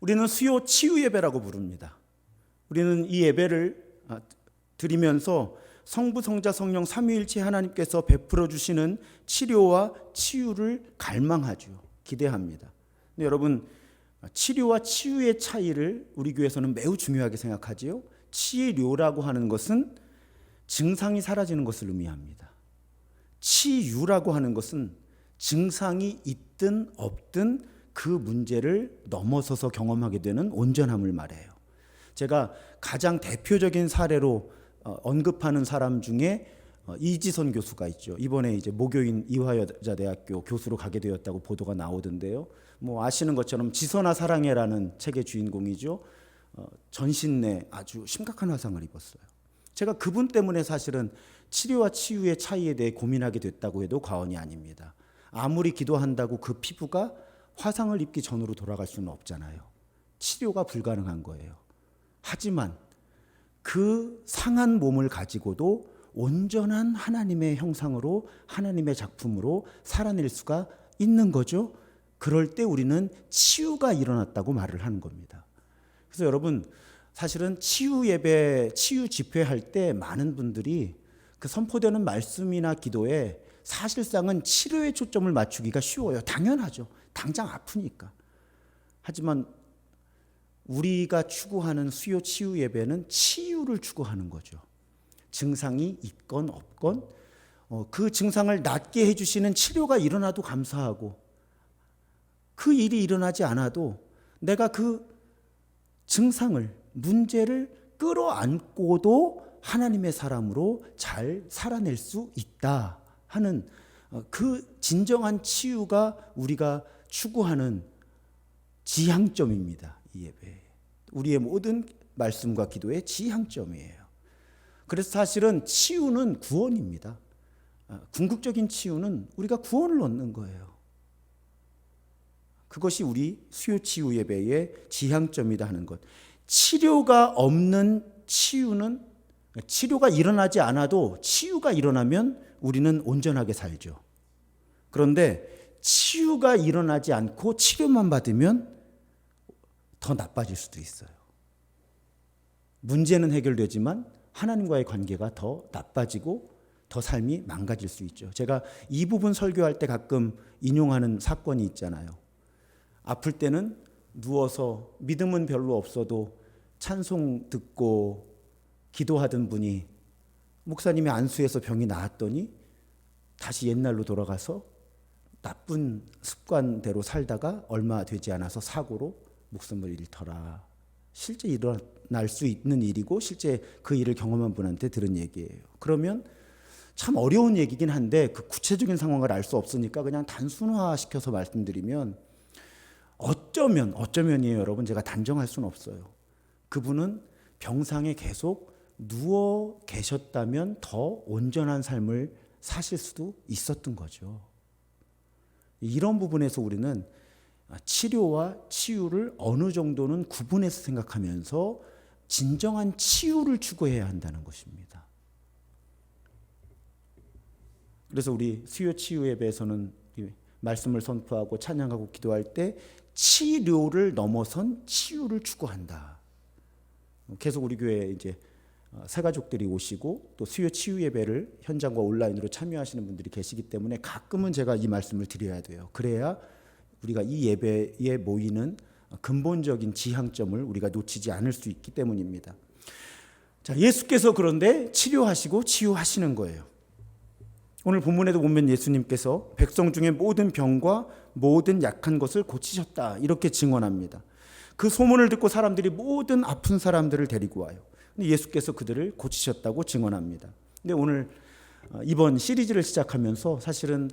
우리는 수요 치유 예배라고 부릅니다. 우리는 이 예배를 드리면서 성부, 성자, 성령 삼위일체 하나님께서 베풀어 주시는 치료와 치유를 갈망하죠. 기대합니다. 근데 여러분, 치료와 치유의 차이를 우리 교회에서는 매우 중요하게 생각하지요. 치료라고 하는 것은 증상이 사라지는 것을 의미합니다. 치유라고 하는 것은 증상이 있든 없든 그 문제를 넘어서서 경험하게 되는 온전함을 말해요. 제가 가장 대표적인 사례로 언급하는 사람 중에 이지선 교수가 있죠. 이번에 이제 모교인 이화여자대학교 교수로 가게 되었다고 보도가 나오던데요. 뭐 아시는 것처럼 지선아 사랑해라는 책의 주인공이죠. 전신내 아주 심각한 화상을 입었어요. 제가 그분 때문에 사실은 치료와 치유의 차이에 대해 고민하게 됐다고 해도 과언이 아닙니다. 아무리 기도한다고 그 피부가 화상을 입기 전으로 돌아갈 수는 없잖아요. 치료가 불가능한 거예요. 하지만 그 상한 몸을 가지고도 온전한 하나님의 형상으로, 하나님의 작품으로 살아낼 수가 있는 거죠. 그럴 때 우리는 치유가 일어났다고 말을 하는 겁니다. 그래서 여러분, 사실은 치유 예배, 치유 집회할 때 많은 분들이 그 선포되는 말씀이나 기도에 사실상은 치료에 초점을 맞추기가 쉬워요. 당연하죠. 당장 아프니까. 하지만 우리가 추구하는 수요 치유 예배는 치유를 추구하는 거죠. 증상이 있건 없건 그 증상을 낫게 해주시는 치료가 일어나도 감사하고, 그 일이 일어나지 않아도 내가 그 증상을, 문제를 끌어안고도 하나님의 사람으로 잘 살아낼 수 있다 하는 그 진정한 치유가 우리가 추구하는 지향점입니다. 이 예배, 우리의 모든 말씀과 기도의 지향점이에요. 그래서 사실은 치유는 구원입니다. 궁극적인 치유는 우리가 구원을 얻는 거예요. 그것이 우리 수요 치유 예배의 지향점이다 하는 것. 치료가 없는 치유는, 치료가 일어나지 않아도 치유가 일어나면 우리는 온전하게 살죠. 그런데 치유가 일어나지 않고 치료만 받으면 더 나빠질 수도 있어요. 문제는 해결되지만 하나님과의 관계가 더 나빠지고 더 삶이 망가질 수 있죠. 제가 이 부분 설교할 때 가끔 인용하는 사건이 있잖아요. 아플 때는 누워서 믿음은 별로 없어도 찬송 듣고 기도하던 분이 목사님의 안수해서 병이 나았더니 다시 옛날로 돌아가서 나쁜 습관대로 살다가 얼마 되지 않아서 사고로 목숨을 잃더라. 실제 일어날 수 있는 일이고 실제 그 일을 경험한 분한테 들은 얘기예요. 그러면 참 어려운 얘기긴 한데 그 구체적인 상황을 알 수 없으니까 그냥 단순화시켜서 말씀드리면, 어쩌면이에요, 여러분. 제가 단정할 수는 없어요. 그분은 병상에 계속 누워 계셨다면 더 온전한 삶을 사실 수도 있었던 거죠. 이런 부분에서 우리는 치료와 치유를 어느 정도는 구분해서 생각하면서 진정한 치유를 추구해야 한다는 것입니다. 그래서 우리 수요 치유 예배에서는 말씀을 선포하고 찬양하고 기도할 때 치료를 넘어선 치유를 추구한다. 계속 우리 교회에 이제 새가족들이 오시고 또 수요 치유 예배를 현장과 온라인으로 참여하시는 분들이 계시기 때문에 가끔은 제가 이 말씀을 드려야 돼요. 그래야 우리가 이 예배에 모이는 근본적인 지향점을 우리가 놓치지 않을 수 있기 때문입니다. 자, 예수께서 그런데 치료하시고 치유하시는 거예요. 오늘 본문에도 보면 예수님께서 백성 중에 모든 병과 모든 약한 것을 고치셨다 이렇게 증언합니다. 그 소문을 듣고 사람들이 모든 아픈 사람들을 데리고 와요. 근데 예수께서 그들을 고치셨다고 증언합니다. 근데 오늘 이번 시리즈를 시작하면서 사실은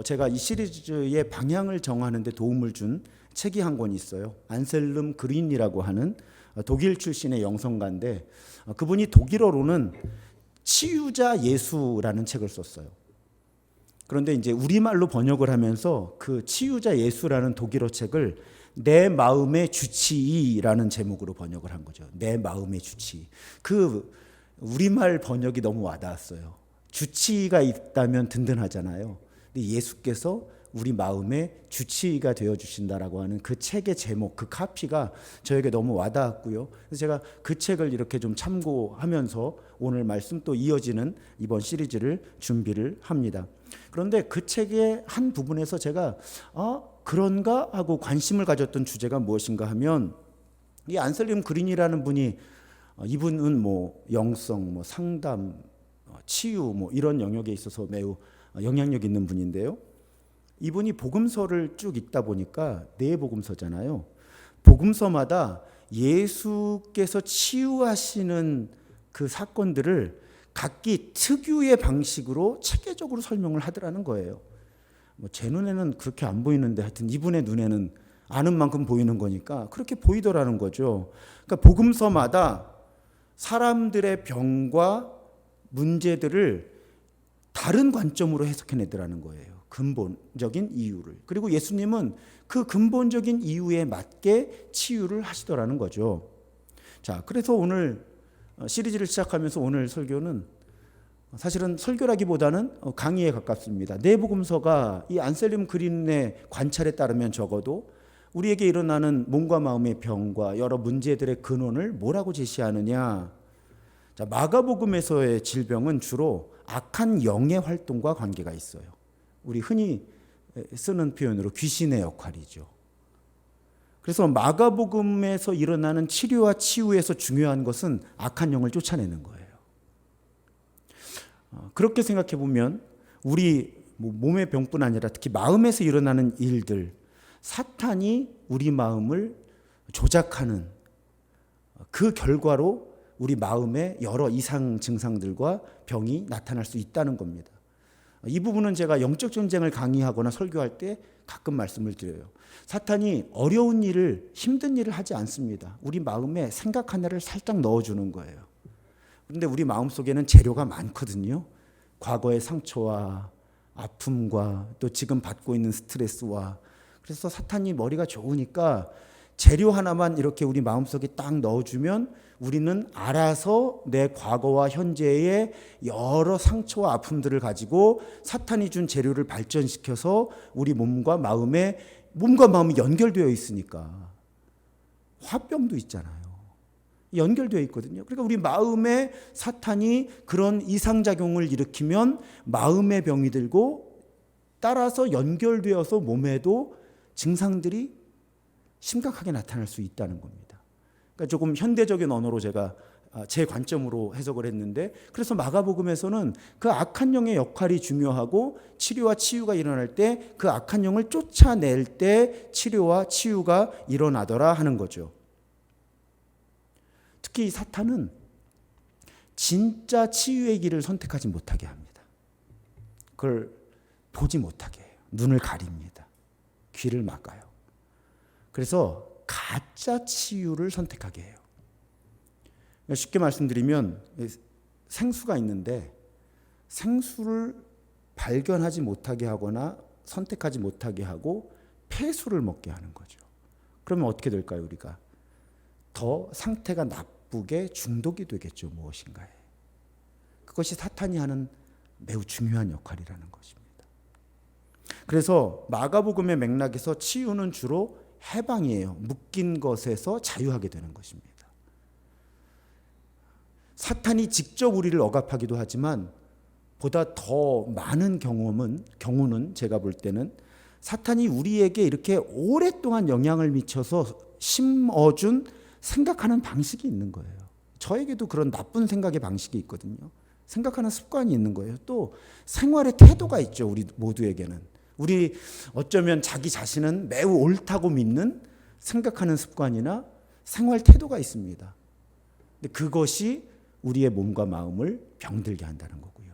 제가 이 시리즈의 방향을 정하는 데 도움을 준 책이 한 권 있어요. 안셀름 그린이라고 하는 독일 출신의 영성가인데, 그분이 독일어로는 치유자 예수라는 책을 썼어요. 그런데 이제 우리말로 번역을 하면서 그 치유자 예수라는 독일어 책을 내 마음의 주치의라는 제목으로 번역을 한 거죠. 내 마음의 주치의. 그 우리말 번역이 너무 와닿았어요. 주치의가 있다면 든든하잖아요. 근데 예수께서 우리 마음의 주치의가 되어주신다라고 하는 그 책의 제목, 그 카피가 저에게 너무 와닿았고요. 그래서 제가 그 책을 이렇게 좀 참고하면서 오늘 말씀 또 이어지는 이번 시리즈를 준비를 합니다. 그런데 그 책의 한 부분에서 제가 그런가 하고 관심을 가졌던 주제가 무엇인가 하면, 이 안셀림 그린이라는 분이 이분은 뭐 영성, 뭐 상담, 치유 뭐 이런 영역에 있어서 매우 영향력 있는 분인데요. 이분이 복음서를 쭉 읽다 보니까 네 복음서잖아요. 복음서마다 예수께서 치유하시는 그 사건들을 각기 특유의 방식으로 체계적으로 설명을 하더라는 거예요. 뭐 제 눈에는 그렇게 안 보이는데 하여튼 이분의 눈에는 아는 만큼 보이는 거니까 그렇게 보이더라는 거죠. 그러니까 복음서마다 사람들의 병과 문제들을 다른 관점으로 해석해내더라는 거예요. 근본적인 이유를. 그리고 예수님은 그 근본적인 이유에 맞게 치유를 하시더라는 거죠. 자, 그래서 오늘 시리즈를 시작하면서 오늘 설교는 사실은 설교라기보다는 강의에 가깝습니다. 네 복음서가 이 안셀림 그린의 관찰에 따르면 적어도 우리에게 일어나는 몸과 마음의 병과 여러 문제들의 근원을 뭐라고 제시하느냐. 자, 마가복음에서의 질병은 주로 악한 영의 활동과 관계가 있어요. 우리 흔히 쓰는 표현으로 귀신의 역할이죠. 그래서 마가복음에서 일어나는 치료와 치유에서 중요한 것은 악한 영을 쫓아내는 거예요. 그렇게 생각해 보면 우리 몸의 병뿐 아니라 특히 마음에서 일어나는 일들, 사탄이 우리 마음을 조작하는 그 결과로 우리 마음에 여러 이상 증상들과 병이 나타날 수 있다는 겁니다. 이 부분은 제가 영적 전쟁을 강의하거나 설교할 때 가끔 말씀을 드려요. 사탄이 어려운 일을, 힘든 일을 하지 않습니다. 우리 마음에 생각 하나를 살짝 넣어주는 거예요. 그런데 우리 마음속에는 재료가 많거든요. 과거의 상처와 아픔과 또 지금 받고 있는 스트레스와. 그래서 사탄이 머리가 좋으니까 재료 하나만 이렇게 우리 마음속에 딱 넣어주면 우리는 알아서 내 과거와 현재의 여러 상처와 아픔들을 가지고 사탄이 준 재료를 발전시켜서 우리 몸과 마음이 연결되어 있으니까 화병도 있잖아요. 연결되어 있거든요. 그러니까 우리 마음에 사탄이 그런 이상작용을 일으키면 마음의 병이 들고 따라서 연결되어서 몸에도 증상들이 심각하게 나타날 수 있다는 겁니다. 그러니까 조금 현대적인 언어로 제가 제 관점으로 해석을 했는데, 그래서 마가복음에서는 그 악한 영의 역할이 중요하고 치료와 치유가 일어날 때 그 악한 영을 쫓아낼 때 치료와 치유가 일어나더라 하는 거죠. 특히 사탄은 진짜 치유의 길을 선택하지 못하게 합니다. 그걸 보지 못하게 해요. 눈을 가립니다. 귀를 막아요. 그래서 가짜 치유를 선택하게 해요. 쉽게 말씀드리면 생수가 있는데 생수를 발견하지 못하게 하거나 선택하지 못하게 하고 폐수를 먹게 하는 거죠. 그러면 어떻게 될까요? 우리가 더 상태가 나쁘게 중독이 되겠죠. 무엇인가에. 그것이 사탄이 하는 매우 중요한 역할이라는 것입니다. 그래서 마가복음의 맥락에서 치유는 주로 해방이에요. 묶인 것에서 자유하게 되는 것입니다. 사탄이 직접 우리를 억압하기도 하지만 보다 더 많은 경우는 제가 볼 때는 사탄이 우리에게 이렇게 오랫동안 영향을 미쳐서 심어준 생각하는 방식이 있는 거예요. 저에게도 그런 나쁜 생각의 방식이 있거든요. 생각하는 습관이 있는 거예요. 또 생활의 태도가 있죠. 우리 모두에게는. 우리 어쩌면 자기 자신은 매우 옳다고 믿는 생각하는 습관이나 생활 태도가 있습니다. 근데 그것이 우리의 몸과 마음을 병들게 한다는 거고요.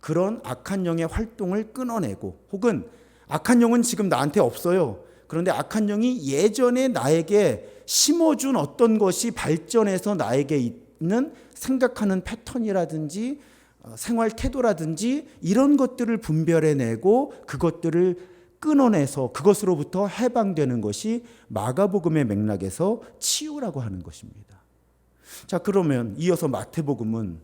그런 악한 영의 활동을 끊어내고, 혹은 악한 영은 지금 나한테 없어요. 그런데 악한 영이 예전에 나에게 심어준 어떤 것이 발전해서 나에게 있는 생각하는 패턴이라든지 생활 태도라든지 이런 것들을 분별해내고 그것들을 끊어내서 그것으로부터 해방되는 것이 마가복음의 맥락에서 치유라고 하는 것입니다. 자, 그러면 이어서 마태복음은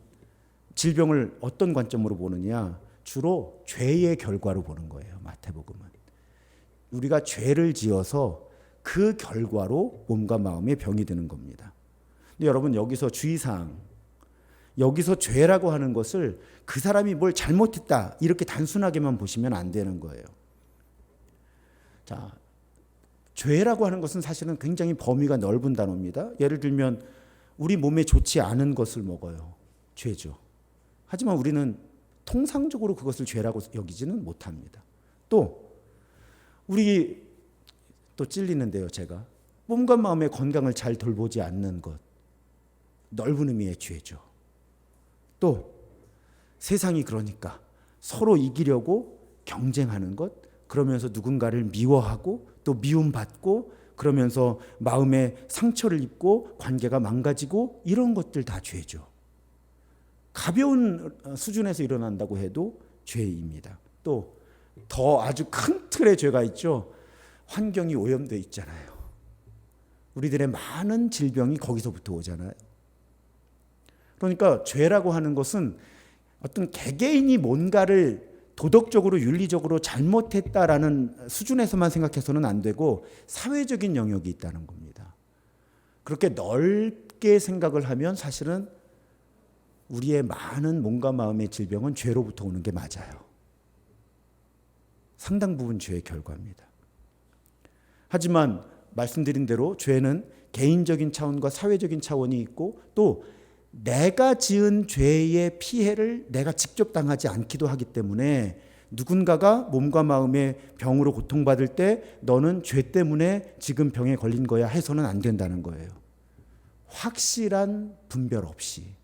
질병을 어떤 관점으로 보느냐? 주로 죄의 결과로 보는 거예요. 마태복음은. 우리가 죄를 지어서 그 결과로 몸과 마음에 병이 드는 겁니다. 근데 여러분 여기서 주의사항, 여기서 죄라고 하는 것을 그 사람이 뭘 잘못했다 이렇게 단순하게만 보시면 안 되는 거예요. 자, 죄라고 하는 것은 사실은 굉장히 범위가 넓은 단어입니다. 예를 들면 우리 몸에 좋지 않은 것을 먹어요. 죄죠. 하지만 우리는 통상적으로 그것을 죄라고 여기지는 못합니다. 또 우리 또 찔리는데요. 제가 몸과 마음의 건강을 잘 돌보지 않는 것, 넓은 의미의 죄죠. 또 세상이 그러니까 서로 이기려고 경쟁하는 것, 그러면서 누군가를 미워하고 또 미움받고 그러면서 마음에 상처를 입고 관계가 망가지고 이런 것들 다 죄죠. 가벼운 수준에서 일어난다고 해도 죄입니다. 또 더 아주 큰 틀의 죄가 있죠. 환경이 오염되어 있잖아요. 우리들의 많은 질병이 거기서부터 오잖아요. 그러니까 죄라고 하는 것은 어떤 개개인이 뭔가를 도덕적으로 윤리적으로 잘못했다라는 수준에서만 생각해서는 안 되고 사회적인 영역이 있다는 겁니다. 그렇게 넓게 생각을 하면 사실은 우리의 많은 몸과 마음의 질병은 죄로부터 오는 게 맞아요. 상당 부분 죄의 결과입니다. 하지만 말씀드린 대로 죄는 개인적인 차원과 사회적인 차원이 있고 또 내가 지은 죄의 피해를 내가 직접 당하지 않기도 하기 때문에 누군가가 몸과 마음의 병으로 고통받을 때 너는 죄 때문에 지금 병에 걸린 거야 해서는 안 된다는 거예요. 확실한 분별 없이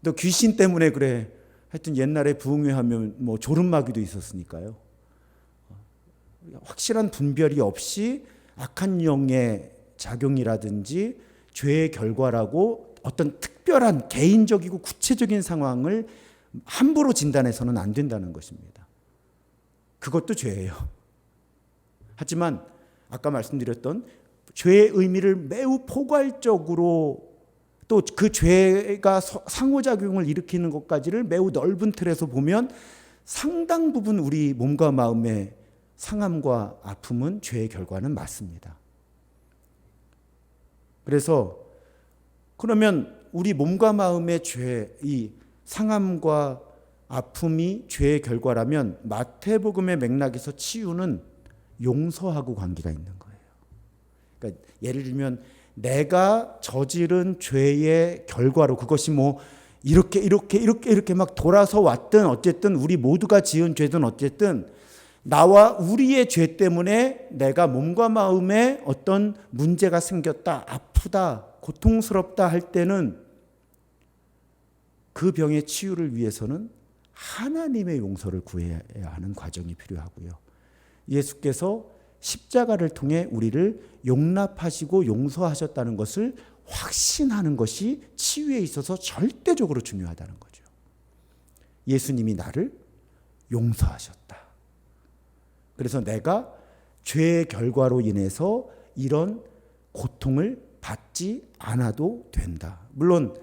너 귀신 때문에 그래. 하여튼 옛날에 부흥회하면 뭐 조름마귀도 있었으니까요. 확실한 분별이 없이 악한 영의 작용이라든지 죄의 결과라고 어떤 특별한 개인적이고 구체적인 상황을 함부로 진단해서는 안 된다는 것입니다. 그것도 죄예요. 하지만 아까 말씀드렸던 죄의 의미를 매우 포괄적으로 또 그 죄가 상호작용을 일으키는 것까지를 매우 넓은 틀에서 보면 상당 부분 우리 몸과 마음의 상함과 아픔은 죄의 결과는 맞습니다. 그래서 그러면 우리 몸과 마음의 죄, 이 상함과 아픔이 죄의 결과라면 마태복음의 맥락에서 치유는 용서하고 관계가 있는 거예요. 그러니까 예를 들면 내가 저지른 죄의 결과로 그것이 뭐 이렇게 막 돌아서 왔든 어쨌든 우리 모두가 지은 죄든 어쨌든 나와 우리의 죄 때문에 내가 몸과 마음에 어떤 문제가 생겼다, 아프다, 고통스럽다 할 때는 그 병의 치유를 위해서는 하나님의 용서를 구해야 하는 과정이 필요하고요. 예수께서 십자가를 통해 우리를 용납하시고 용서하셨다는 것을 확신하는 것이 치유에 있어서 절대적으로 중요하다는 거죠. 예수님이 나를 용서하셨다. 그래서 내가 죄의 결과로 인해서 이런 고통을 받지 않아도 된다. 물론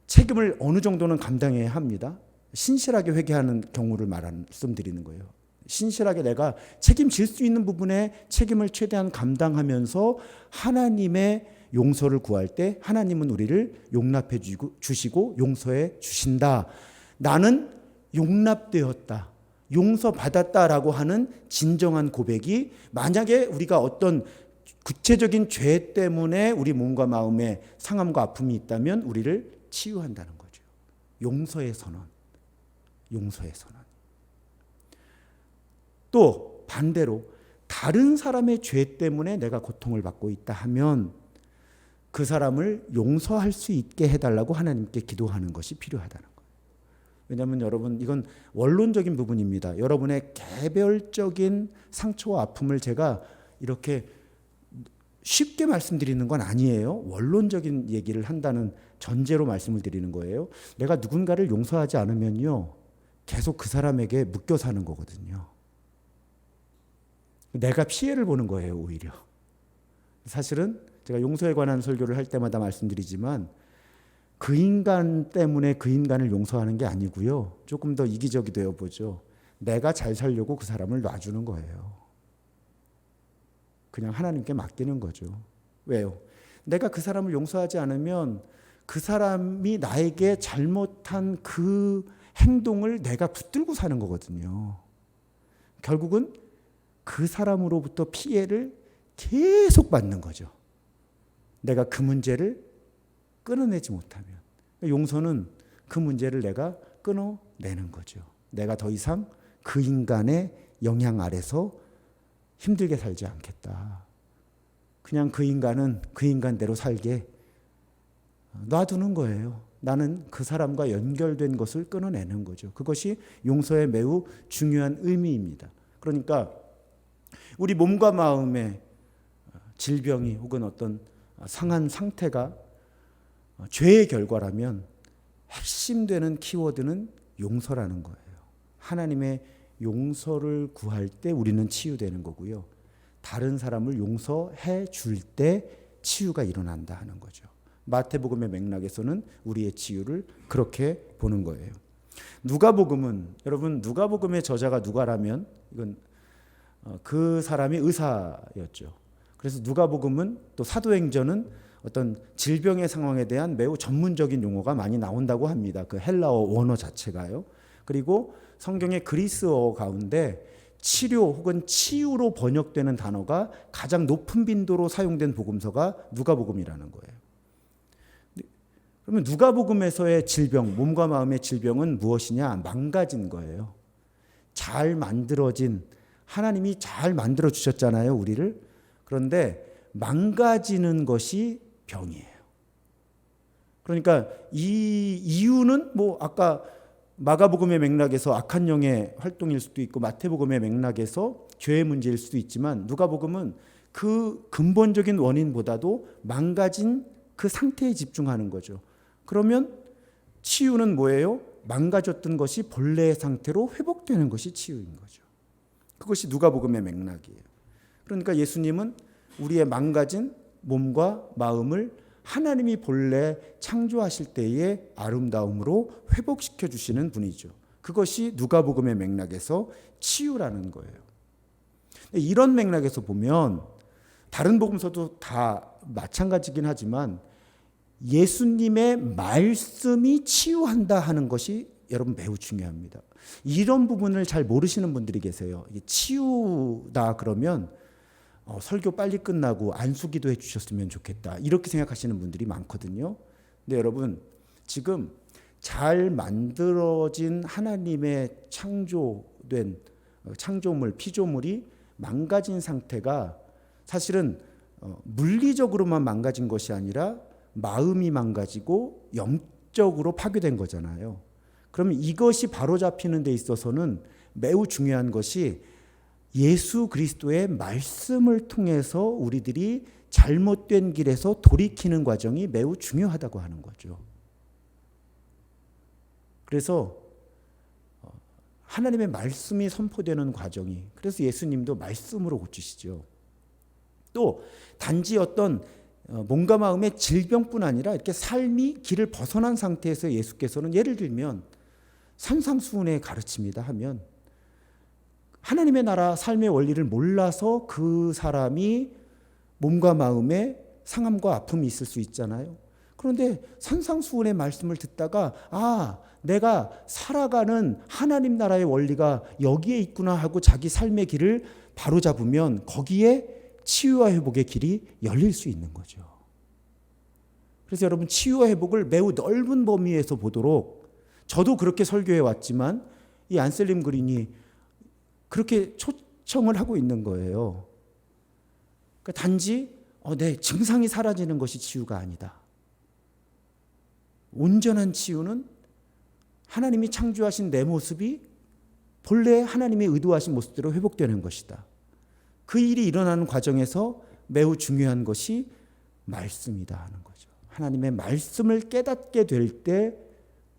책임을 어느 정도는 감당해야 합니다. 신실하게 회개하는 경우를 말씀드리는 거예요. 신실하게 내가 책임질 수 있는 부분에 책임을 최대한 감당하면서 하나님의 용서를 구할 때 하나님은 우리를 용납해 주시고 용서해 주신다. 나는 용납되었다. 용서받았다라고 하는 진정한 고백이 만약에 우리가 어떤 구체적인 죄 때문에 우리 몸과 마음에 상함과 아픔이 있다면 우리를 치유한다는 거죠. 용서의 선언. 용서의 선언. 또 반대로 다른 사람의 죄 때문에 내가 고통을 받고 있다 하면 그 사람을 용서할 수 있게 해달라고 하나님께 기도하는 것이 필요하다는 거예요. 왜냐하면 여러분 이건 원론적인 부분입니다. 여러분의 개별적인 상처와 아픔을 제가 이렇게 쉽게 말씀드리는 건 아니에요. 원론적인 얘기를 한다는 전제로 말씀을 드리는 거예요. 내가 누군가를 용서하지 않으면요 계속 그 사람에게 묶여 사는 거거든요. 내가 피해를 보는 거예요, 오히려. 사실은 제가 용서에 관한 설교를 할 때마다 말씀드리지만 그 인간 때문에 그 인간을 용서하는 게 아니고요. 조금 더 이기적이 되어 보죠. 내가 잘 살려고 그 사람을 놔주는 거예요. 그냥 하나님께 맡기는 거죠. 왜요? 내가 그 사람을 용서하지 않으면 그 사람이 나에게 잘못한 그 행동을 내가 붙들고 사는 거거든요. 결국은 그 사람으로부터 피해를 계속 받는 거죠. 내가 그 문제를 끊어내지 못하면. 용서는 그 문제를 내가 끊어내는 거죠. 내가 더 이상 그 인간의 영향 아래서 힘들게 살지 않겠다. 그냥 그 인간은 그 인간대로 살게 놔두는 거예요. 나는 그 사람과 연결된 것을 끊어내는 거죠. 그것이 용서의 매우 중요한 의미입니다. 그러니까 우리 몸과 마음의 질병이 혹은 어떤 상한 상태가 죄의 결과라면 핵심 되는 키워드는 용서라는 거예요. 하나님의 용서를 구할 때 우리는 치유되는 거고요. 다른 사람을 용서해 줄 때 치유가 일어난다 하는 거죠. 마태복음의 맥락에서는 우리의 치유를 그렇게 보는 거예요. 누가복음은, 여러분 누가복음의 저자가 누가라면 이건 그 사람이 의사였죠. 그래서 누가복음은 또 사도행전은 어떤 질병의 상황에 대한 매우 전문적인 용어가 많이 나온다고 합니다. 그 헬라어 원어 자체가요. 그리고 성경의 그리스어 가운데 치료 혹은 치유로 번역되는 단어가 가장 높은 빈도로 사용된 복음서가 누가복음이라는 거예요. 그러면 누가복음에서의 질병, 몸과 마음의 질병은 무엇이냐? 망가진 거예요. 잘 만들어진, 하나님이 잘 만들어 주셨잖아요, 우리를. 그런데 망가지는 것이 병이에요. 그러니까 이 이유는 뭐 아까 마가복음의 맥락에서 악한 영의 활동일 수도 있고 마태복음의 맥락에서 죄의 문제일 수도 있지만 누가복음은 그 근본적인 원인보다도 망가진 그 상태에 집중하는 거죠. 그러면 치유는 뭐예요? 망가졌던 것이 본래의 상태로 회복되는 것이 치유인 거죠. 그것이 누가복음의 맥락이에요. 그러니까 예수님은 우리의 망가진 몸과 마음을 하나님이 본래 창조하실 때의 아름다움으로 회복시켜 주시는 분이죠. 그것이 누가복음의 맥락에서 치유라는 거예요. 이런 맥락에서 보면 다른 복음서도 다 마찬가지긴 하지만 예수님의 말씀이 치유한다 하는 것이 여러분 매우 중요합니다. 이런 부분을 잘 모르시는 분들이 계세요. 치유다 그러면 설교 빨리 끝나고 안수기도 해주셨으면 좋겠다 이렇게 생각하시는 분들이 많거든요. 근데 여러분 지금 잘 만들어진 하나님의 창조된 창조물, 피조물이 망가진 상태가 사실은 물리적으로만 망가진 것이 아니라 마음이 망가지고 영적으로 파괴된 거잖아요. 그러면 이것이 바로잡히는 데 있어서는 매우 중요한 것이 예수 그리스도의 말씀을 통해서 우리들이 잘못된 길에서 돌이키는 과정이 매우 중요하다고 하는 거죠. 그래서 하나님의 말씀이 선포되는 과정이, 그래서 예수님도 말씀으로 고치시죠. 또 단지 어떤 몸과 마음의 질병뿐 아니라 이렇게 삶이 길을 벗어난 상태에서 예수께서는 예를 들면 산상수훈의 가르침이다 하면 하나님의 나라 삶의 원리를 몰라서 그 사람이 몸과 마음에 상함과 아픔이 있을 수 있잖아요. 그런데 산상수훈의 말씀을 듣다가 내가 살아가는 하나님 나라의 원리가 여기에 있구나 하고 자기 삶의 길을 바로잡으면 거기에 치유와 회복의 길이 열릴 수 있는 거죠. 그래서 여러분 치유와 회복을 매우 넓은 범위에서 보도록 저도 그렇게 설교해 왔지만 이 안셀림 그린이 그렇게 초청을 하고 있는 거예요. 그러니까 단지 내 증상이 사라지는 것이 치유가 아니다. 온전한 치유는 하나님이 창조하신 내 모습이 본래 하나님이 의도하신 모습대로 회복되는 것이다. 그 일이 일어나는 과정에서 매우 중요한 것이 말씀이다 하는 거죠. 하나님의 말씀을 깨닫게 될 때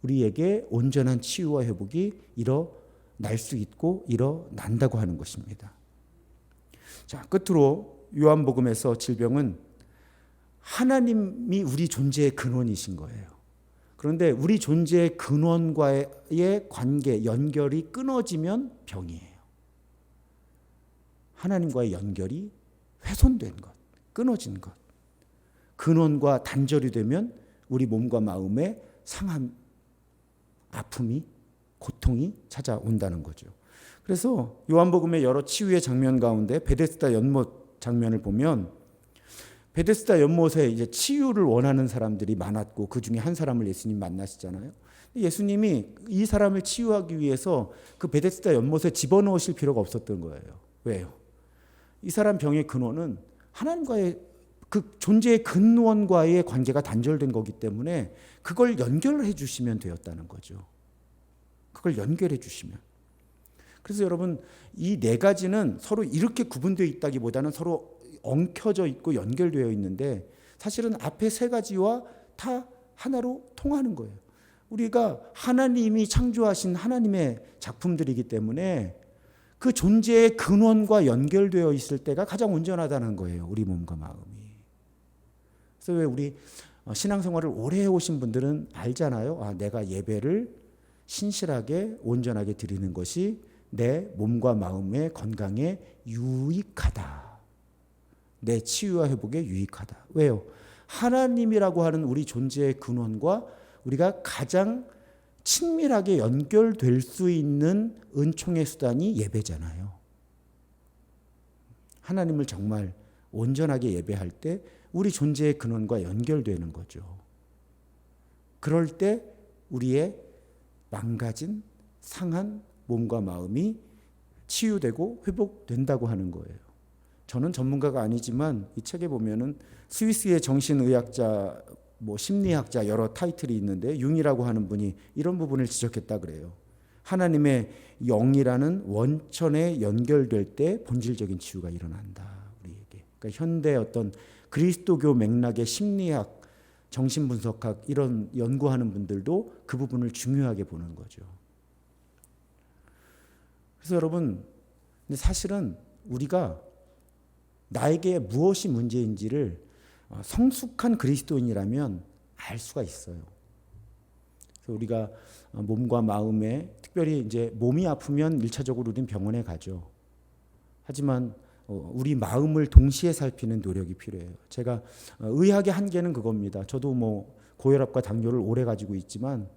우리에게 온전한 치유와 회복이 일어날 수 있고 일어난다고 하는 것입니다. 자, 끝으로 요한복음에서 질병은 하나님이 우리 존재의 근원이신 거예요. 그런데 우리 존재의 근원과의 관계, 연결이 끊어지면 병이에요. 하나님과의 연결이 훼손된 것, 끊어진 것. 근원과 단절이 되면 우리 몸과 마음에 상함, 아픔이, 고통이 찾아온다는 거죠. 그래서 요한복음의 여러 치유의 장면 가운데 베데스다 연못 장면을 보면 베데스다 연못에 이제 치유를 원하는 사람들이 많았고 그 중에 한 사람을 예수님 만나시잖아요. 예수님이 이 사람을 치유하기 위해서 그 베데스다 연못에 집어넣으실 필요가 없었던 거예요. 왜요? 이 사람 병의 근원은 하나님과의 그 존재의 근원과의 관계가 단절된 거기 때문에 그걸 연결해 주시면 되었다는 거죠. 그걸 연결해 주시면. 그래서 여러분 이 네 가지는 서로 이렇게 구분되어 있다기보다는 서로 엉켜져 있고 연결되어 있는데 사실은 앞에 세 가지와 다 하나로 통하는 거예요. 우리가 하나님이 창조하신 하나님의 작품들이기 때문에 그 존재의 근원과 연결되어 있을 때가 가장 온전하다는 거예요. 우리 몸과 마음이. 그래서 왜 우리 신앙생활을 오래 해오신 분들은 알잖아요. 내가 예배를 신실하게 온전하게 드리는 것이 내 몸과 마음의 건강에 유익하다. 내 치유와 회복에 유익하다. 왜요? 하나님이라고 하는 우리 존재의 근원과 우리가 가장 친밀하게 연결될 수 있는 은총의 수단이 예배잖아요. 하나님을 정말 온전하게 예배할 때 우리 존재의 근원과 연결되는 거죠. 그럴 때 우리의 망가진 상한 몸과 마음이 치유되고 회복된다고 하는 거예요. 저는 전문가가 아니지만 이 책에 보면은 스위스의 정신의학자, 심리학자 여러 타이틀이 있는데 융이라고 하는 분이 이런 부분을 지적했다 그래요. 하나님의 영이라는 원천에 연결될 때 본질적인 치유가 일어난다. 우리에게. 그러니까 현대 어떤 그리스도교 맥락의 심리학, 정신분석학 이런 연구하는 분들도 그 부분을 중요하게 보는 거죠. 그래서 여러분, 사실은 우리가 나에게 무엇이 문제인지를 성숙한 그리스도인이라면 알 수가 있어요. 그래서 우리가 몸과 마음에 특별히 이제 몸이 아프면 1차적으로 우리는 병원에 가죠. 하지만 우리 마음을 동시에 살피는 노력이 필요해요. 제가 의학의 한계는 그겁니다. 저도 고혈압과 당뇨를 오래 가지고 있지만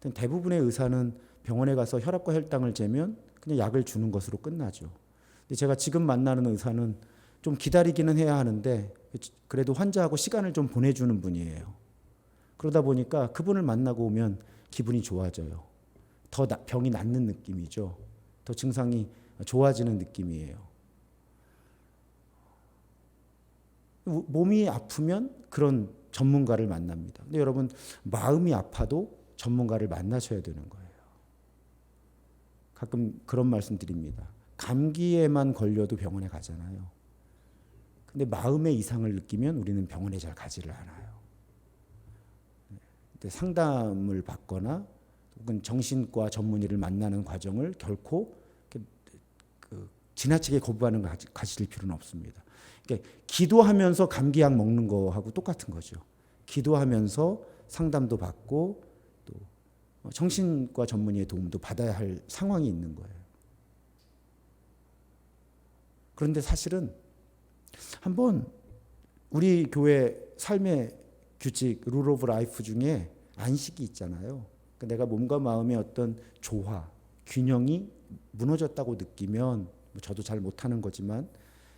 대부분의 의사는 병원에 가서 혈압과 혈당을 재면 그냥 약을 주는 것으로 끝나죠. 근데 제가 지금 만나는 의사는 좀 기다리기는 해야 하는데 그래도 환자하고 시간을 좀 보내주는 분이에요. 그러다 보니까 그분을 만나고 오면 기분이 좋아져요. 더 병이 낫는 느낌이죠. 더 증상이 좋아지는 느낌이에요. 몸이 아프면 그런 전문가를 만납니다. 근데 여러분 마음이 아파도 전문가를 만나셔야 되는 거예요. 가끔 그런 말씀 드립니다. 감기에만 걸려도 병원에 가잖아요. 근데 마음의 이상을 느끼면 우리는 병원에 잘 가지를 않아요. 상담을 받거나 혹은 정신과 전문의를 만나는 과정을 결코 지나치게 거부하는 거 가질 필요는 없습니다. 그러니까 기도하면서 감기약 먹는 거하고 똑같은 거죠. 기도하면서 상담도 받고 또 정신과 전문의의 도움도 받아야 할 상황이 있는 거예요. 그런데 사실은 한번 우리 교회 삶의 규칙, 룰 오브 라이프 중에 안식이 있잖아요. 그러니까 내가 몸과 마음의 어떤 조화, 균형이 무너졌다고 느끼면 저도 잘 못하는 거지만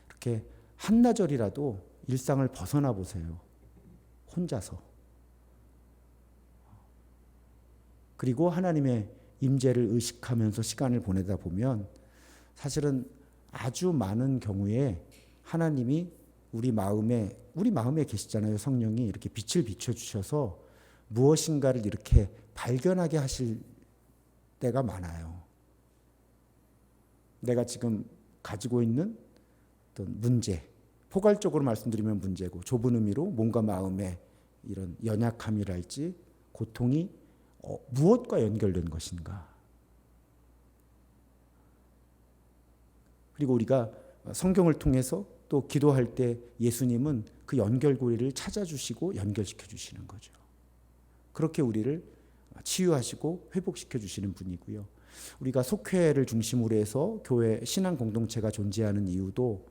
이렇게 한나절이라도 일상을 벗어나 보세요. 혼자서. 그리고 하나님의 임재를 의식하면서 시간을 보내다 보면 사실은 아주 많은 경우에 하나님이 우리 마음에 계시잖아요. 성령이 이렇게 빛을 비춰주셔서 무엇인가를 이렇게 발견하게 하실 때가 많아요. 내가 지금 가지고 있는 어떤 문제, 포괄적으로 말씀드리면 문제고 좁은 의미로 몸과 마음의 이런 연약함이랄지 고통이 무엇과 연결된 것인가. 그리고 우리가 성경을 통해서 또 기도할 때 예수님은 그 연결고리를 찾아주시고 연결시켜 주시는 거죠. 그렇게 우리를 치유하시고 회복시켜 주시는 분이고요. 우리가 속회를 중심으로 해서 교회 신앙 공동체가 존재하는 이유도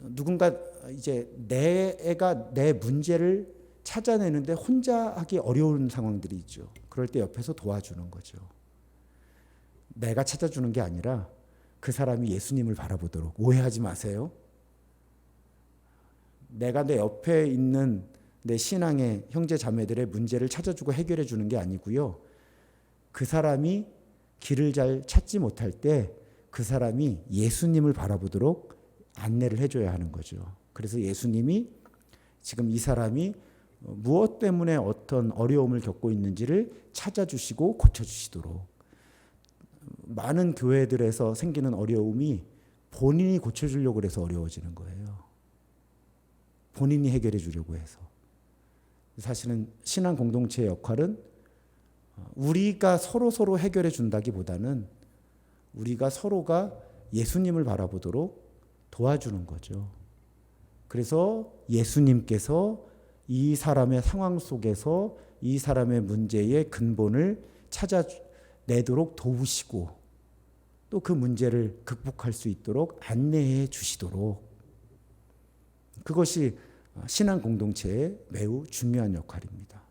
누군가 이제 내가 내 문제를 찾아내는데 혼자 하기 어려운 상황들이 있죠. 그럴 때 옆에서 도와주는 거죠. 내가 찾아주는 게 아니라 그 사람이 예수님을 바라보도록. 오해하지 마세요. 내가 내 옆에 있는 내 신앙의 형제 자매들의 문제를 찾아주고 해결해 주는 게 아니고요. 그 사람이 길을 잘 찾지 못할 때 그 사람이 예수님을 바라보도록 안내를 해줘야 하는 거죠. 그래서 예수님이 지금 이 사람이 무엇 때문에 어떤 어려움을 겪고 있는지를 찾아주시고 고쳐주시도록. 많은 교회들에서 생기는 어려움이 본인이 고쳐주려고 해서 어려워지는 거예요. 본인이 해결해 주려고 해서. 사실은 신앙 공동체의 역할은 우리가 서로 해결해 준다기보다는 우리가 서로가 예수님을 바라보도록 도와주는 거죠. 그래서 예수님께서 이 사람의 상황 속에서 이 사람의 문제의 근본을 찾아내도록 도우시고 또 그 문제를 극복할 수 있도록 안내해 주시도록. 그것이 신앙 공동체의 매우 중요한 역할입니다.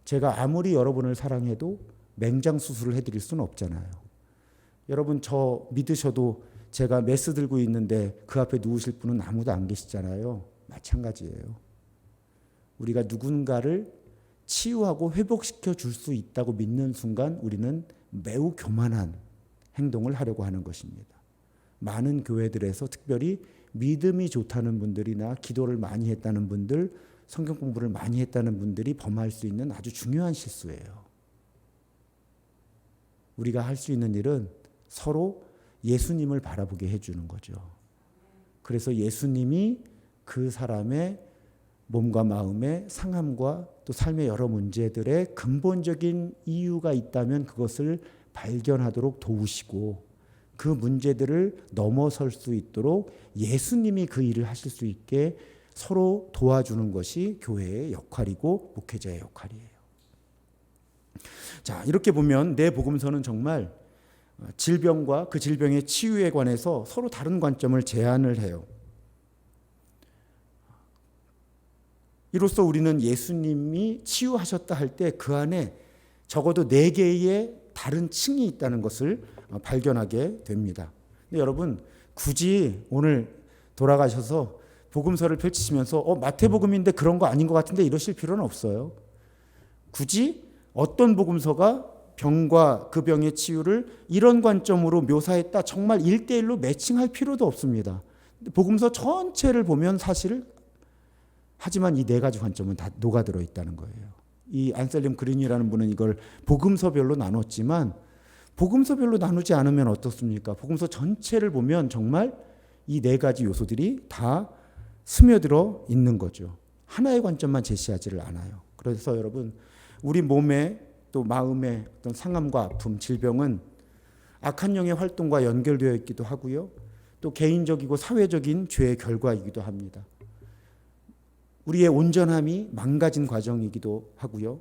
제가 아무리 여러분을 사랑해도 맹장 수술을 해드릴 수는 없잖아요. 여러분 저 믿으셔도 제가 메스 들고 있는데 그 앞에 누우실 분은 아무도 안 계시잖아요. 마찬가지예요. 우리가 누군가를 치유하고 회복시켜 줄 수 있다고 믿는 순간 우리는 매우 교만한 행동을 하려고 하는 것입니다. 많은 교회들에서 특별히 믿음이 좋다는 분들이나 기도를 많이 했다는 분들, 성경 공부를 많이 했다는 분들이 범할 수 있는 아주 중요한 실수예요. 우리가 할 수 있는 일은 서로 예수님을 바라보게 해주는 거죠. 그래서 예수님이 그 사람의 몸과 마음의 상함과 또 삶의 여러 문제들의 근본적인 이유가 있다면 그것을 발견하도록 도우시고 그 문제들을 넘어설 수 있도록 예수님이 그 일을 하실 수 있게 서로 도와주는 것이 교회의 역할이고 목회자의 역할이에요. 자, 이렇게 보면 내 복음서는 정말 질병과 그 질병의 치유에 관해서 서로 다른 관점을 제안을 해요. 이로써 우리는 예수님이 치유하셨다 할 때 그 안에 적어도 4개의 다른 층이 있다는 것을 발견하게 됩니다. 근데 여러분 굳이 오늘 돌아가셔서 복음서를 펼치시면서 마태복음인데 그런 거 아닌 것 같은데 이러실 필요는 없어요. 굳이 어떤 복음서가 병과 그 병의 치유를 이런 관점으로 묘사했다 정말 1대1로 매칭할 필요도 없습니다. 복음서 전체를 보면 사실 하지만 이 4가지 관점은 다 녹아들어 있다는 거예요. 이 안셀림 그린이라는 분은 이걸 복음서별로 나눴지만 복음서별로 나누지 않으면 어떻습니까? 복음서 전체를 보면 정말 이 4가지 요소들이 다 스며들어 있는 거죠. 하나의 관점만 제시하지를 않아요. 그래서 여러분 우리 몸에 또 마음의 어떤 상함과 아픔, 질병은 악한 영의 활동과 연결되어 있기도 하고요. 또 개인적이고 사회적인 죄의 결과이기도 합니다. 우리의 온전함이 망가진 과정이기도 하고요.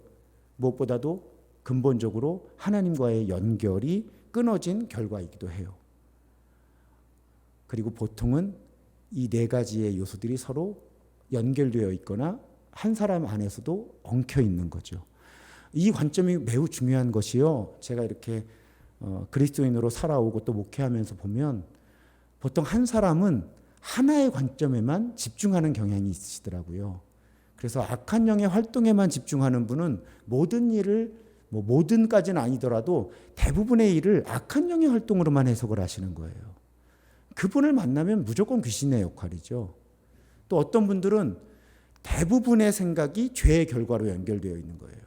무엇보다도 근본적으로 하나님과의 연결이 끊어진 결과이기도 해요. 그리고 보통은 이 4가지의 요소들이 서로 연결되어 있거나 한 사람 안에서도 엉켜 있는 거죠. 이 관점이 매우 중요한 것이요. 제가 이렇게 그리스도인으로 살아오고 또 목회하면서 보면 보통 한 사람은 하나의 관점에만 집중하는 경향이 있으시더라고요. 그래서 악한 영의 활동에만 집중하는 분은 모든 일을 모든까지는 아니더라도 대부분의 일을 악한 영의 활동으로만 해석을 하시는 거예요. 그분을 만나면 무조건 귀신의 역할이죠. 또 어떤 분들은 대부분의 생각이 죄의 결과로 연결되어 있는 거예요.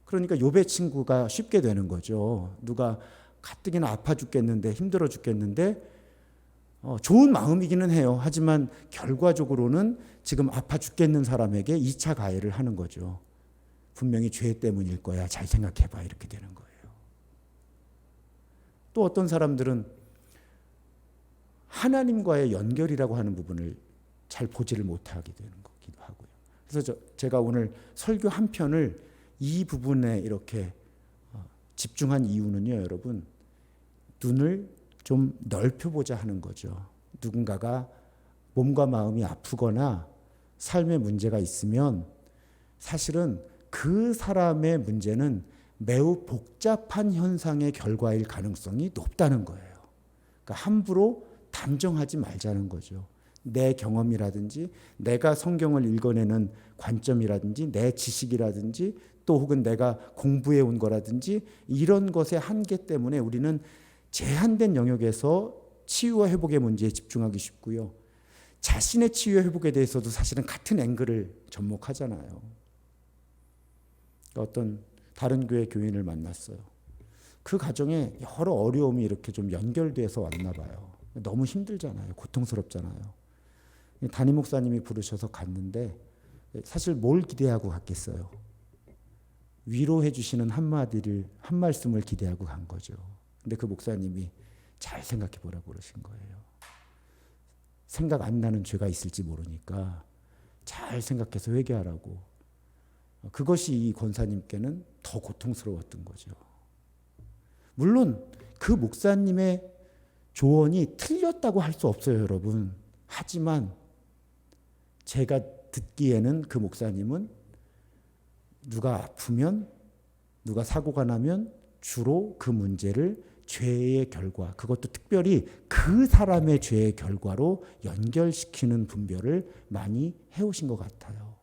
그러니까 욥의 친구가 쉽게 되는 거죠. 누가 가뜩이나 아파 죽겠는데 힘들어 죽겠는데 좋은 마음이기는 해요. 하지만 결과적으로는 지금 아파 죽겠는 사람에게 2차 가해를 하는 거죠. 분명히 죄 때문일 거야. 잘 생각해봐. 이렇게 되는 거예요. 또 어떤 사람들은 하나님과의 연결이라고 하는 부분을 잘 보지를 못하게 되는 거기도 하고요. 그래서 제가 오늘 설교 한 편을 이 부분에 이렇게 집중한 이유는요, 여러분, 눈을 좀 넓혀보자 하는 거죠. 누군가가 몸과 마음이 아프거나 삶의 문제가 있으면 사실은 그 사람의 문제는 매우 복잡한 현상의 결과일 가능성이 높다는 거예요. 그러니까 함부로 단정하지 말자는 거죠. 내 경험이라든지 내가 성경을 읽어내는 관점이라든지 내 지식이라든지 또 혹은 내가 공부해 온 거라든지 이런 것의 한계 때문에 우리는 제한된 영역에서 치유와 회복의 문제에 집중하기 쉽고요. 자신의 치유와 회복에 대해서도 사실은 같은 앵글을 접목하잖아요. 어떤 다른 교회 교인을 만났어요. 그 가정에 여러 어려움이 이렇게 좀 연결돼서 왔나 봐요. 너무 힘들잖아요. 고통스럽잖아요. 담임 목사님이 부르셔서 갔는데 사실 뭘 기대하고 갔겠어요. 위로해 주시는 한마디를, 한 말씀을 기대하고 간 거죠. 근데 그 목사님이 잘 생각해 보라고 그러신 거예요. 생각 안 나는 죄가 있을지 모르니까 잘 생각해서 회개하라고. 그것이 이 권사님께는 더 고통스러웠던 거죠. 물론 그 목사님의 조언이 틀렸다고 할 수 없어요, 여러분. 하지만 제가 듣기에는 그 목사님은 누가 아프면, 누가 사고가 나면 주로 그 문제를 죄의 결과, 그것도 특별히 그 사람의 죄의 결과로 연결시키는 분별을 많이 해오신 것 같아요.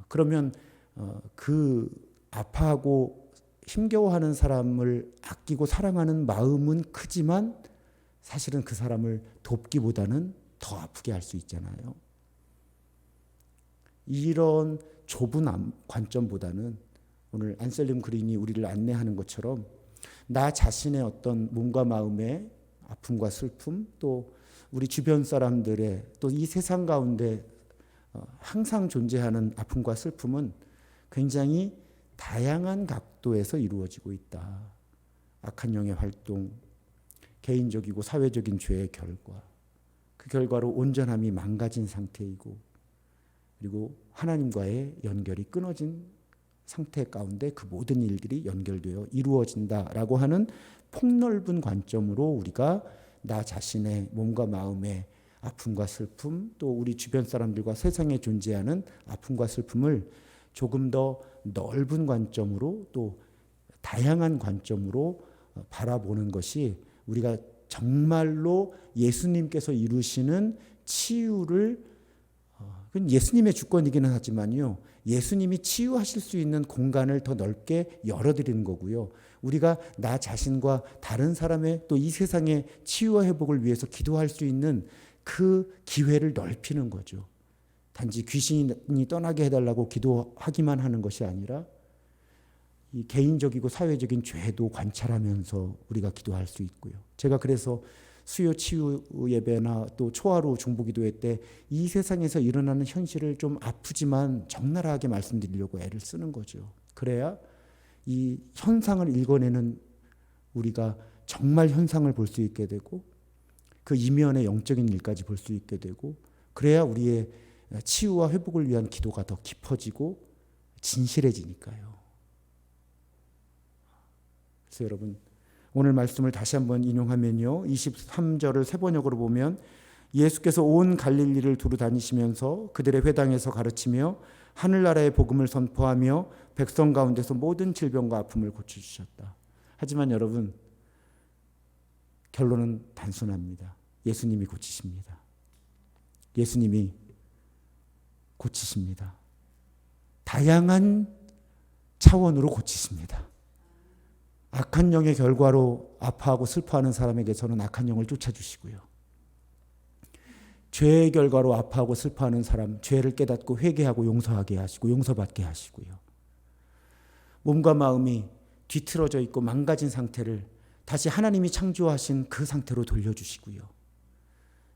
그러면 그 아파하고 힘겨워하는 사람을 아끼고 사랑하는 마음은 크지만 사실은 그 사람을 돕기보다는 더 아프게 할 수 있잖아요. 이런 좁은 관점보다는 오늘 안셀림 그린이 우리를 안내하는 것처럼 나 자신의 어떤 몸과 마음의 아픔과 슬픔, 또 우리 주변 사람들의, 또 이 세상 가운데 항상 존재하는 아픔과 슬픔은 굉장히 다양한 각도에서 이루어지고 있다. 악한 영의 활동, 개인적이고 사회적인 죄의 결과, 그 결과로 온전함이 망가진 상태이고, 그리고 하나님과의 연결이 끊어진 상태 가운데 그 모든 일들이 연결되어 이루어진다라고 하는 폭넓은 관점으로 우리가 나 자신의 몸과 마음의 아픔과 슬픔, 또 우리 주변 사람들과 세상에 존재하는 아픔과 슬픔을 조금 더 넓은 관점으로, 또 다양한 관점으로 바라보는 것이 우리가 정말로 예수님께서 이루시는 치유를, 그건 예수님의 주권이기는 하지만요, 예수님이 치유하실 수 있는 공간을 더 넓게 열어드리는 거고요. 우리가 나 자신과 다른 사람의, 또 이 세상의 치유와 회복을 위해서 기도할 수 있는 그 기회를 넓히는 거죠. 단지 귀신이 떠나게 해달라고 기도하기만 하는 것이 아니라 이 개인적이고 사회적인 죄도 관찰하면서 우리가 기도할 수 있고요. 제가 그래서 수요 치유 예배나 또 초하루 중보기도회 때 이 세상에서 일어나는 현실을 좀 아프지만 적나라하게 말씀드리려고 애를 쓰는 거죠. 그래야 이 현상을 읽어내는 우리가 정말 현상을 볼 수 있게 되고 그 이면의 영적인 일까지 볼 수 있게 되고, 그래야 우리의 치유와 회복을 위한 기도가 더 깊어지고 진실해지니까요. 그래서 여러분, 오늘 말씀을 다시 한번 인용하면요, 23절을 세 번역으로 보면 예수께서 온 갈릴리를 두루 다니시면서 그들의 회당에서 가르치며 하늘나라의 복음을 선포하며 백성 가운데서 모든 질병과 아픔을 고쳐주셨다. 하지만 여러분, 결론은 단순합니다. 예수님이 고치십니다. 예수님이 고치십니다. 다양한 차원으로 고치십니다. 악한 영의 결과로 아파하고 슬퍼하는 사람에게서는 악한 영을 쫓아주시고요. 죄의 결과로 아파하고 슬퍼하는 사람, 죄를 깨닫고 회개하고 용서하게 하시고 용서받게 하시고요. 몸과 마음이 뒤틀어져 있고 망가진 상태를 다시 하나님이 창조하신 그 상태로 돌려주시고요.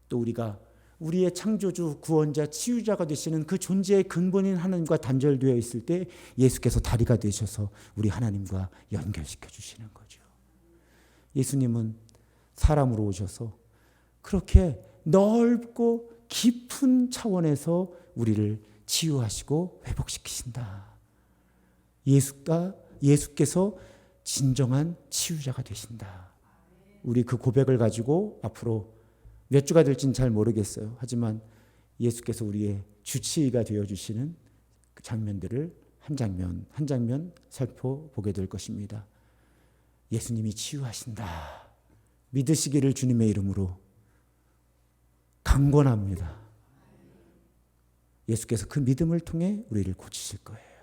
또 우리가 우리의 창조주, 구원자, 치유자가 되시는 그 존재의 근본인 하나님과 단절되어 있을 때 예수께서 다리가 되셔서 우리 하나님과 연결시켜 주시는 거죠. 예수님은 사람으로 오셔서 그렇게 넓고 깊은 차원에서 우리를 치유하시고 회복시키신다. 예수께서 진정한 치유자가 되신다. 우리 그 고백을 가지고 앞으로 몇 주가 될지는 잘 모르겠어요. 하지만 예수께서 우리의 주치의가 되어주시는 그 장면들을 한 장면 한 장면 살펴보게 될 것입니다. 예수님이 치유하신다. 믿으시기를 주님의 이름으로 강권합니다. 예수께서 그 믿음을 통해 우리를 고치실 거예요.